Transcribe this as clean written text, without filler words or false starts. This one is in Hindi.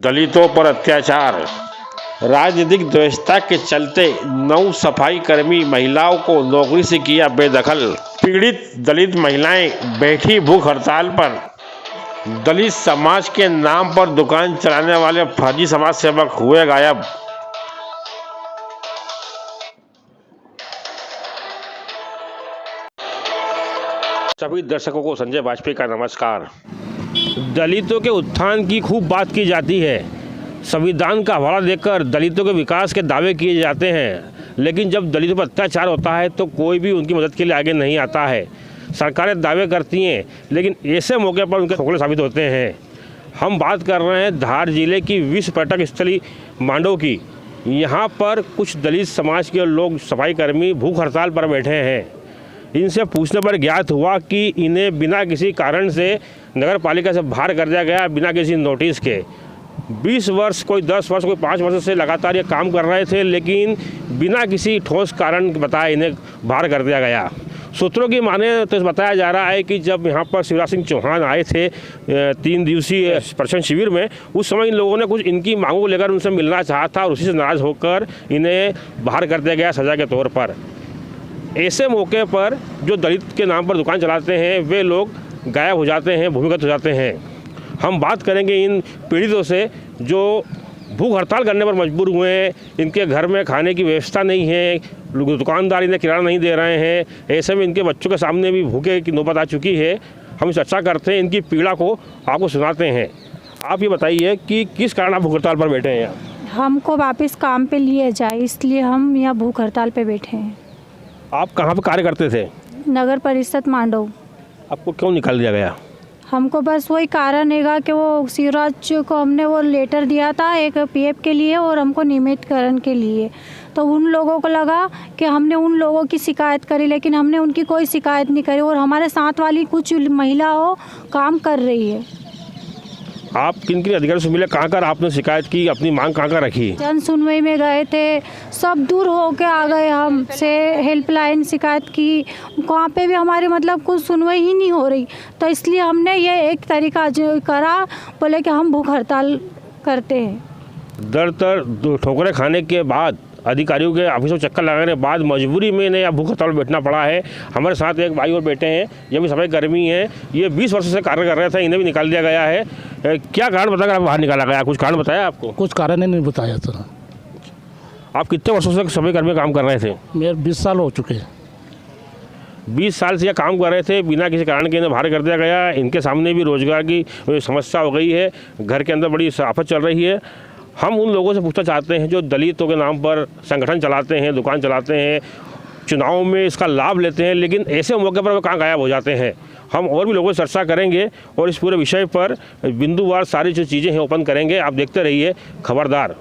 दलितों पर अत्याचार, राजनीतिक द्वेषता के चलते 9 सफाई कर्मी महिलाओं को नौकरी से किया बेदखल। पीड़ित दलित महिलाएं बैठी भूख हड़ताल पर। दलित समाज के नाम पर दुकान चलाने वाले फर्जी समाज सेवक हुए गायब। सभी दर्शकों को संजय वाजपेयी का नमस्कार। दलितों के उत्थान की खूब बात की जाती है। संविधान का हवाला देकर दलितों के विकास के दावे किए जाते हैं, लेकिन जब दलितों पर अत्याचार होता है तो कोई भी उनकी मदद के लिए आगे नहीं आता है। सरकारें दावे करती हैं, लेकिन ऐसे मौके पर उनके खोखले साबित होते हैं। हम बात कर रहे हैं धार जिले की विश्व पर्यटक स्थली मांडव की। यहाँ पर कुछ दलित समाज के लोग सफाई कर्मी भूख हड़ताल पर बैठे हैं। इनसे पूछने पर ज्ञात हुआ कि इन्हें बिना किसी कारण से नगर पालिका से बाहर कर दिया गया, बिना किसी नोटिस के। 20 वर्ष, कोई 10 वर्ष, कोई 5 वर्ष से लगातार ये काम कर रहे थे, लेकिन बिना किसी ठोस कारण बताए इन्हें बाहर कर दिया गया। सूत्रों की माने तो बताया जा रहा है कि जब यहाँ पर शिवराज सिंह चौहान आए थे 3 दिवसीय प्रशिक्षण शिविर में, उस समय इन लोगों ने कुछ इनकी मांगों को लेकर उनसे मिलना चाहा था और उसी से नाराज़ होकर इन्हें बाहर कर दिया गया सज़ा के तौर पर। ऐसे मौके पर जो दलित के नाम पर दुकान चलाते हैं वे लोग गायब हो जाते हैं, भूमिगत हो जाते हैं। हम बात करेंगे इन पीड़ितों से जो भूख हड़ताल करने पर मजबूर हुए हैं। इनके घर में खाने की व्यवस्था नहीं है, दुकानदार इन्हें किराया नहीं दे रहे हैं। ऐसे में इनके बच्चों के सामने भी भूखे की नौबत आ चुकी है। हम चर्चा करते हैं, इनकी पीड़ा को आपको सुनाते हैं। आप ये बताइए कि किस कारण आप भूख हड़ताल पर बैठे हैं? हमको वापस काम पे लिए जाए, इसलिए हम यहाँ भूख हड़ताल पे बैठे हैं। आप कहाँ पर कार्य करते थे? नगर परिषद मांडव। आपको क्यों निकाल दिया गया? हमको बस वही कारण हैगा कि वो शिवराज को हमने वो लेटर दिया था एक पीएफ के लिए और हमको नियमितकरण के लिए। तो उन लोगों को लगा कि हमने उन लोगों की शिकायत करी, लेकिन हमने उनकी कोई शिकायत नहीं करी और हमारे साथ वाली कुछ महिलाओं काम कर रही है। आप किन किन अधिकारियों से मिले, कहाँ आपने शिकायत की, अपनी मांग कहाँ रखी? जन सुनवाई में गए थे, सब दूर होके आ गए। हमसे हेल्पलाइन शिकायत की, वहाँ पे भी हमारे मतलब कुछ सुनवाई ही नहीं हो रही। तो इसलिए हमने ये एक तरीका जो करा, बोले कि हम भूख हड़ताल करते हैं। दर ठोकरें खाने के बाद, अधिकारियों के ऑफिसों चक्कर लगाने के बाद मजबूरी में इन्हें भूख हड़ताल बैठना पड़ा है। हमारे साथ एक भाई और बेटे हैं, ये भी सफाई कर्मी हैं। ये 20 वर्षों से कार्य कर रहे थे, इन्हें भी निकाल दिया गया है। क्या कारण बताकर आप बाहर निकाला गया? कुछ कारण बताया आपको? कुछ कारण नहीं बताया सर। आप कितने वर्षों से सफाई कर्मी काम कर रहे थे? मेरे 20 साल हो चुके हैं। 20 साल से ये काम कर रहे थे, बिना किसी कारण के इन्हें बाहर कर दिया गया। इनके सामने भी रोजगार की समस्या हो गई है, घर के अंदर बड़ी आफत चल रही है। हम उन लोगों से पूछना चाहते हैं जो दलितों के नाम पर संगठन चलाते हैं, दुकान चलाते हैं, चुनाव में इसका लाभ लेते हैं, लेकिन ऐसे मौके पर वो कहाँ गायब हो जाते हैं। हम और भी लोगों से चर्चा करेंगे और इस पूरे विषय पर बिंदुवार सारी जो चीज़ें हैं ओपन करेंगे। आप देखते रहिए खबरदार।